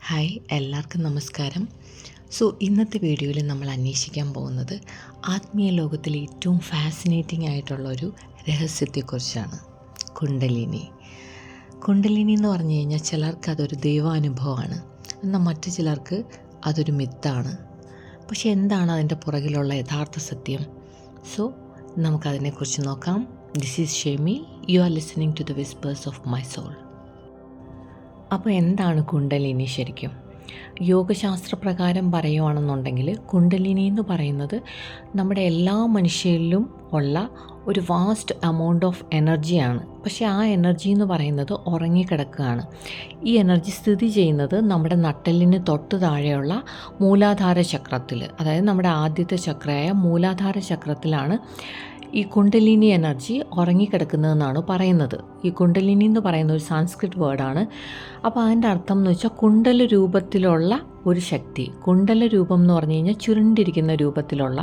Hi, എല്ലാവർക്കും നമസ്കാരം. ഇന്നത്തെ വീഡിയോയിൽ നമ്മൾ അന്വേഷിക്കാൻ പോകുന്നത് ആത്മീയ ലോകത്തിലെ ഏറ്റവും ഫാസിനേറ്റിംഗ് ആയിട്ടുള്ളൊരു രഹസ്യത്തെക്കുറിച്ചാണ്. കുണ്ടലിനി. കുണ്ടലിനി എന്ന് പറഞ്ഞു കഴിഞ്ഞാൽ ചിലർക്ക് അതൊരു ദൈവാനുഭവമാണ്, എന്നാൽ മറ്റു ചിലർക്ക് അതൊരു മിത്താണ്. പക്ഷെ എന്താണ് അതിൻ്റെ പുറകിലുള്ള യഥാർത്ഥ സത്യം? നമുക്കതിനെക്കുറിച്ച് നോക്കാം. This is Shemi. You are listening to the whispers of my soul. അപ്പോൾ എന്താണ് കുണ്ടലിനി ശരിക്കും? യോഗശാസ്ത്രപ്രകാരം പറയുകയാണെന്നുണ്ടെങ്കിൽ കുണ്ടലിനി എന്ന് പറയുന്നത് നമ്മുടെ എല്ലാ മനുഷ്യരിലും ഉള്ള ഒരു വാസ്റ്റ് എമൗണ്ട് ഓഫ് എനർജിയാണ്. പക്ഷേ ആ എനർജി എന്ന് പറയുന്നത് ഉറങ്ങിക്കിടക്കുകയാണ്. ഈ എനർജി സ്ഥിതി ചെയ്യുന്നത് നമ്മുടെ നട്ടെല്ലിന് തൊട്ട് താഴെയുള്ള മൂലാധാര ചക്രത്തിൽ, അതായത് നമ്മുടെ ആദ്യത്തെ ചക്രയായ മൂലാധാര ചക്രത്തിലാണ് ഈ കുണ്ടലിനി എനർജി ഉറങ്ങിക്കിടക്കുന്നതെന്നാണ് പറയുന്നത്. ഈ കുണ്ടലിനി എന്ന് പറയുന്ന ഒരു സാൻസ്ക്രിറ്റ് വേർഡാണ്. അപ്പോൾ അതിൻ്റെ അർത്ഥം എന്ന് വെച്ചാൽ കുണ്ടല രൂപത്തിലുള്ള ഒരു ശക്തി. കുണ്ടല രൂപം എന്ന് പറഞ്ഞു കഴിഞ്ഞാൽ ചുരുണ്ടിരിക്കുന്ന രൂപത്തിലുള്ള,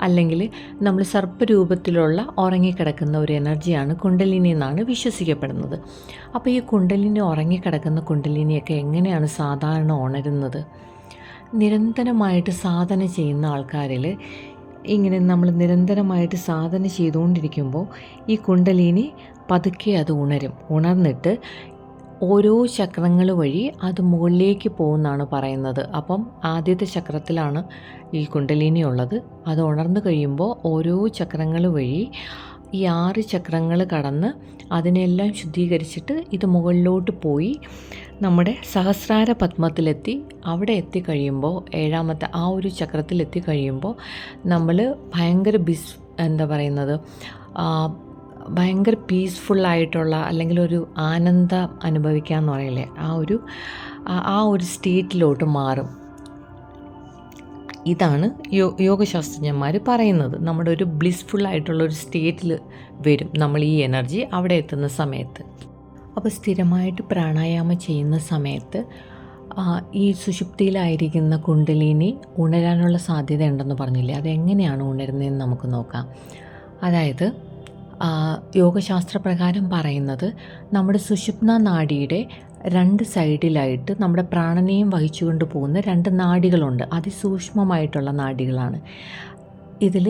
അല്ലെങ്കിൽ നമ്മൾ സർപ്പരൂപത്തിലുള്ള ഉറങ്ങിക്കിടക്കുന്ന ഒരു എനർജിയാണ് കുണ്ടലിനി എന്നാണ് വിശ്വസിക്കപ്പെടുന്നത്. അപ്പോൾ ഈ കുണ്ടലിനി ഉറങ്ങിക്കിടക്കുന്ന കുണ്ടലിനിയൊക്കെ എങ്ങനെയാണ് സാധാരണ ഉണരുന്നത്? നിരന്തരമായിട്ട് സാധന ചെയ്യുന്ന ആൾക്കാരിൽ ഇങ്ങനെ നമ്മൾ നിരന്തരമായിട്ട് സാധന ചെയ്തുകൊണ്ടിരിക്കുമ്പോൾ ഈ കുണ്ടലിനി പതുക്കെ അത് ഉണർന്നിട്ട് ഓരോ ചക്രങ്ങൾ വഴി അത് മുകളിലേക്ക് പോകുമെന്നാണ് പറയുന്നത്. അപ്പം ആദ്യത്തെ ചക്രത്തിലാണ് ഈ കുണ്ടലിനി ഉള്ളത്. അത് ഉണർന്നു കഴിയുമ്പോൾ ഓരോ ചക്രങ്ങൾ വഴി ഈ 6 ചക്രങ്ങൾ കടന്ന് അതിനെല്ലാം ശുദ്ധീകരിച്ചിട്ട് ഇത് മുകളിലോട്ട് പോയി നമ്മുടെ സഹസ്രാര പത്മത്തിലെത്തി. അവിടെ എത്തിക്കഴിയുമ്പോൾ 7ാമത്തെ ആ ഒരു ചക്രത്തിലെത്തി കഴിയുമ്പോൾ നമ്മൾ ഭയങ്കര ഭയങ്കര പീസ്ഫുള്ളായിട്ടുള്ള, അല്ലെങ്കിൽ ഒരു ആനന്ദം അനുഭവിക്കാമെന്ന് പറയില്ലേ, ആ ഒരു സ്റ്റേറ്റിലോട്ട് മാറും. ഇതാണ് യോഗശാസ്ത്രജ്ഞന്മാർ പറയുന്നത്. നമ്മുടെ ഒരു ബ്ലിസ്ഫുള്ളായിട്ടുള്ള ഒരു സ്റ്റേറ്റിൽ വരും നമ്മൾ ഈ എനർജി അവിടെ എത്തുന്ന സമയത്ത്. അപ്പോൾ സ്ഥിരമായിട്ട് പ്രാണായാമം ചെയ്യുന്ന സമയത്ത് ഈ സുഷുപ്തിയിലായിരിക്കുന്ന കുണ്ടലിനി ഉണരാനുള്ള സാധ്യത ഉണ്ടെന്ന് പറഞ്ഞില്ലേ, അതെങ്ങനെയാണ് ഉണരുന്നതെന്ന് നമുക്ക് നോക്കാം. അതായത് യോഗശാസ്ത്രപ്രകാരം പറയുന്നത് നമ്മുടെ സുഷുപ്ന നാഡിയുടെ 2 സൈഡിലായിട്ട് നമ്മുടെ പ്രാണനെയും വഹിച്ചുകൊണ്ട് പോകുന്ന 2 നാഡികളുണ്ട്. അതിസൂക്ഷ്മമായിട്ടുള്ള നാഡികളാണ്. ഇതിൽ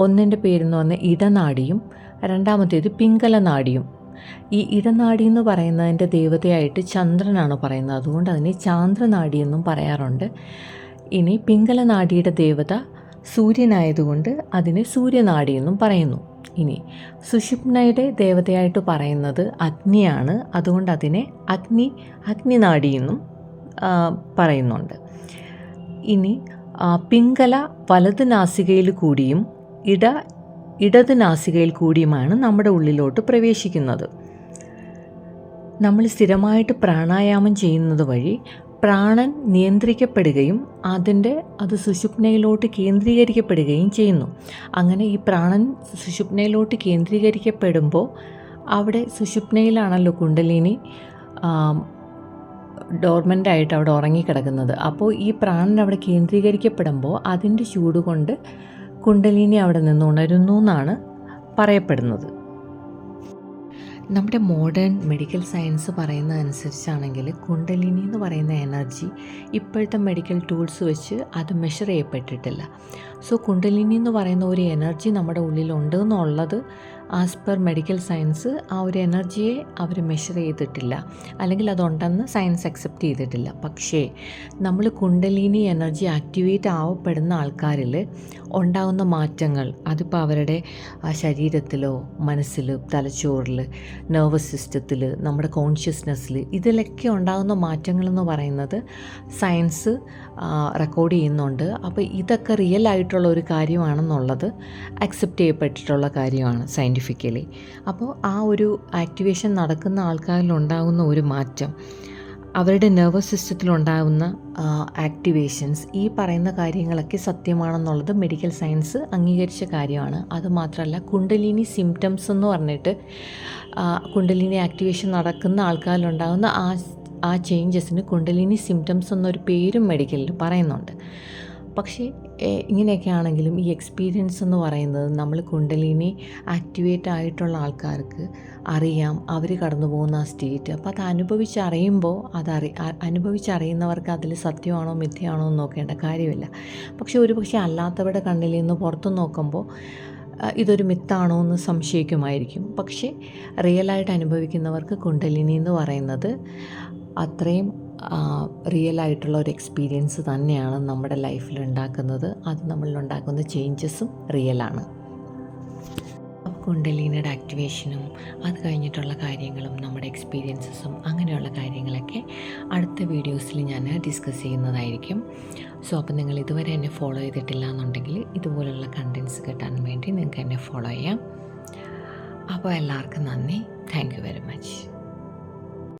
ഒന്നിൻ്റെ പേരെന്ന് പറഞ്ഞാൽ ഇടനാഡിയും രണ്ടാമത്തേത് പിംഗല നാഡിയും. ഈ ഇടനാഡി എന്ന് പറയുന്നതിൻ്റെ ദേവതയായിട്ട് ചന്ദ്രനാണ് പറയുന്നത്, അതുകൊണ്ട് അതിനെ ചാന്ദ്രനാഡി എന്നും പറയാറുണ്ട്. ഇനി പിംഗല നാഡിയുടെ ദേവത സൂര്യനായതുകൊണ്ട് അതിനെ സൂര്യനാഡി എന്നും പറയുന്നു. ഇനി സുഷുപ്നയുടെ ദേവതയായിട്ട് പറയുന്നത് അഗ്നിയാണ്, അതുകൊണ്ട് അതിനെ അഗ്നിനാഡി എന്നും പറയുന്നുണ്ട്. ഇനി പിംഗല വലത് നാസികയിൽ കൂടിയും ഇടത് നാസികയിൽ കൂടിയുമാണ് നമ്മുടെ ഉള്ളിലോട്ട് പ്രവേശിക്കുന്നത്. നമ്മൾ സ്ഥിരമായിട്ട് പ്രാണായാമം ചെയ്യുന്നത് വഴി പ്രാണൻ നിയന്ത്രിക്കപ്പെടുകയും അത് സുഷുപ്നയിലോട്ട് കേന്ദ്രീകരിക്കപ്പെടുകയും ചെയ്യുന്നു. അങ്ങനെ ഈ പ്രാണൻ സുഷുപ്നയിലോട്ട് കേന്ദ്രീകരിക്കപ്പെടുമ്പോൾ അവിടെ സുഷുപ്നയിലാണല്ലോ കുണ്ടലിനി ഡോർമെൻ്റായിട്ട് അവിടെ ഉറങ്ങിക്കിടക്കുന്നത്. അപ്പോൾ ഈ പ്രാണൻ അവിടെ കേന്ദ്രീകരിക്കപ്പെടുമ്പോൾ അതിൻ്റെ ചൂട് കൊണ്ട് കുണ്ടലിനി അവിടെ നിന്ന് ഉണരുന്നു എന്നാണ് പറയപ്പെടുന്നത്. നമ്മുടെ മോഡേൺ മെഡിക്കൽ സയൻസ് പറയുന്നതനുസരിച്ചാണെങ്കിൽ കുണ്ടലിനി എന്ന് പറയുന്ന എനർജി ഇപ്പോഴത്തെ മെഡിക്കൽ ടൂൾസ് വെച്ച് അത് മെഷർ ചെയ്യപ്പെട്ടിട്ടില്ല. കുണ്ടലിനി എന്ന് പറയുന്ന ഒരു എനർജി നമ്മുടെ ഉള്ളിലുണ്ട് എന്നുള്ളത് ആസ് പെർ മെഡിക്കൽ സയൻസ് ആ ഒരു എനർജിയെ അവർ മെഷർ ചെയ്തിട്ടില്ല, അല്ലെങ്കിൽ അതുണ്ടെന്ന് സയൻസ് അക്സെപ്റ്റ് ചെയ്തിട്ടില്ല. പക്ഷേ നമ്മൾ കുണ്ടലിനി എനർജി ആക്ടിവേറ്റ് ആവപ്പെടുന്ന ആൾക്കാരിൽ ഉണ്ടാകുന്ന മാറ്റങ്ങൾ, അതിപ്പോൾ അവരുടെ ശരീരത്തിലോ മനസ്സിൽ, തലച്ചോറിൽ, നെർവസ് സിസ്റ്റത്തിൽ, നമ്മുടെ കോൺഷ്യസ്നെസ്സിൽ, ഇതിലൊക്കെ ഉണ്ടാകുന്ന മാറ്റങ്ങളെന്ന് പറയുന്നത് സയൻസ് റെക്കോർഡ് ചെയ്യുന്നുണ്ട്. അപ്പോൾ ഇതൊക്കെ റിയൽ ആയിട്ടുള്ള ഒരു കാര്യമാണെന്നുള്ളത് അക്സെപ്റ്റ് ചെയ്യപ്പെട്ടിട്ടുള്ള കാര്യമാണ് സയൻറ്റിഫിക്കലി. അപ്പോൾ ആ ഒരു ആക്ടിവേഷൻ നടക്കുന്ന ആൾക്കാരിലുണ്ടാകുന്ന ഒരു മാറ്റം, അവരുടെ നെർവസ് സിസ്റ്റത്തിലുണ്ടാകുന്ന ആക്ടിവേഷൻസ്, ഈ പറയുന്ന കാര്യങ്ങളൊക്കെ സത്യമാണെന്നുള്ളത് മെഡിക്കൽ സയൻസ് അംഗീകരിച്ച കാര്യമാണ്. അതുമാത്രമല്ല കുണ്ടലിനി സിംറ്റംസ് എന്ന് പറഞ്ഞിട്ട് കുണ്ടലിനി ആക്ടിവേഷൻ നടക്കുന്ന ആൾക്കാരിലുണ്ടാകുന്ന ആ ചേഞ്ചസിന് കുണ്ടലിനി സിംറ്റംസ് എന്നൊരു പേരും മെഡിക്കലിൽ പറയുന്നുണ്ട്. പക്ഷേ ഇങ്ങനെയൊക്കെ ആണെങ്കിലും ഈ എക്സ്പീരിയൻസ് എന്ന് പറയുന്നത് നമ്മൾ കുണ്ടലിനി ആക്ടിവേറ്റ് ആയിട്ടുള്ള ആൾക്കാർക്ക് അറിയാം അവർ കടന്നു പോകുന്ന ആ സ്റ്റേറ്റ്. അപ്പോൾ അത് അനുഭവിച്ചറിയുമ്പോൾ അനുഭവിച്ചറിയുന്നവർക്ക് അതിൽ സത്യമാണോ മിഥ്യയാണോ എന്ന് നോക്കേണ്ട കാര്യമില്ല. പക്ഷേ ഒരുപക്ഷെ അല്ലാത്തവരുടെ കണ്ണിൽ നിന്ന് പുറത്തു നോക്കുമ്പോൾ ഇതൊരു മിത്താണോ എന്ന് സംശയിക്കുമായിരിക്കും. പക്ഷേ റിയലായിട്ട് അനുഭവിക്കുന്നവർക്ക് കുണ്ടലിനി എന്ന് പറയുന്നത് അത്രയും റിയലായിട്ടുള്ള ഒരു എക്സ്പീരിയൻസ് തന്നെയാണ് നമ്മുടെ ലൈഫിൽ ഉണ്ടാക്കുന്നത്. അത് നമ്മളിലുണ്ടാക്കുന്ന ചേഞ്ചസും റിയലാണ്. കുണ്ടലിനിയുടെ ആക്ടിവേഷനും അത് കഴിഞ്ഞിട്ടുള്ള കാര്യങ്ങളും നമ്മുടെ എക്സ്പീരിയൻസസും അങ്ങനെയുള്ള കാര്യങ്ങളൊക്കെ അടുത്ത വീഡിയോസിൽ ഞാൻ ഡിസ്കസ് ചെയ്യുന്നതായിരിക്കും. അപ്പോൾ നിങ്ങൾ ഇതുവരെ എന്നെ ഫോളോ ചെയ്തിട്ടില്ല എന്നുണ്ടെങ്കിൽ ഇതുപോലുള്ള കണ്ടൻസ് കിട്ടാൻ വേണ്ടി നിങ്ങൾക്ക് എന്നെ ഫോളോ ചെയ്യാം. അപ്പോൾ എല്ലാവർക്കും നന്ദി. Thank you very much.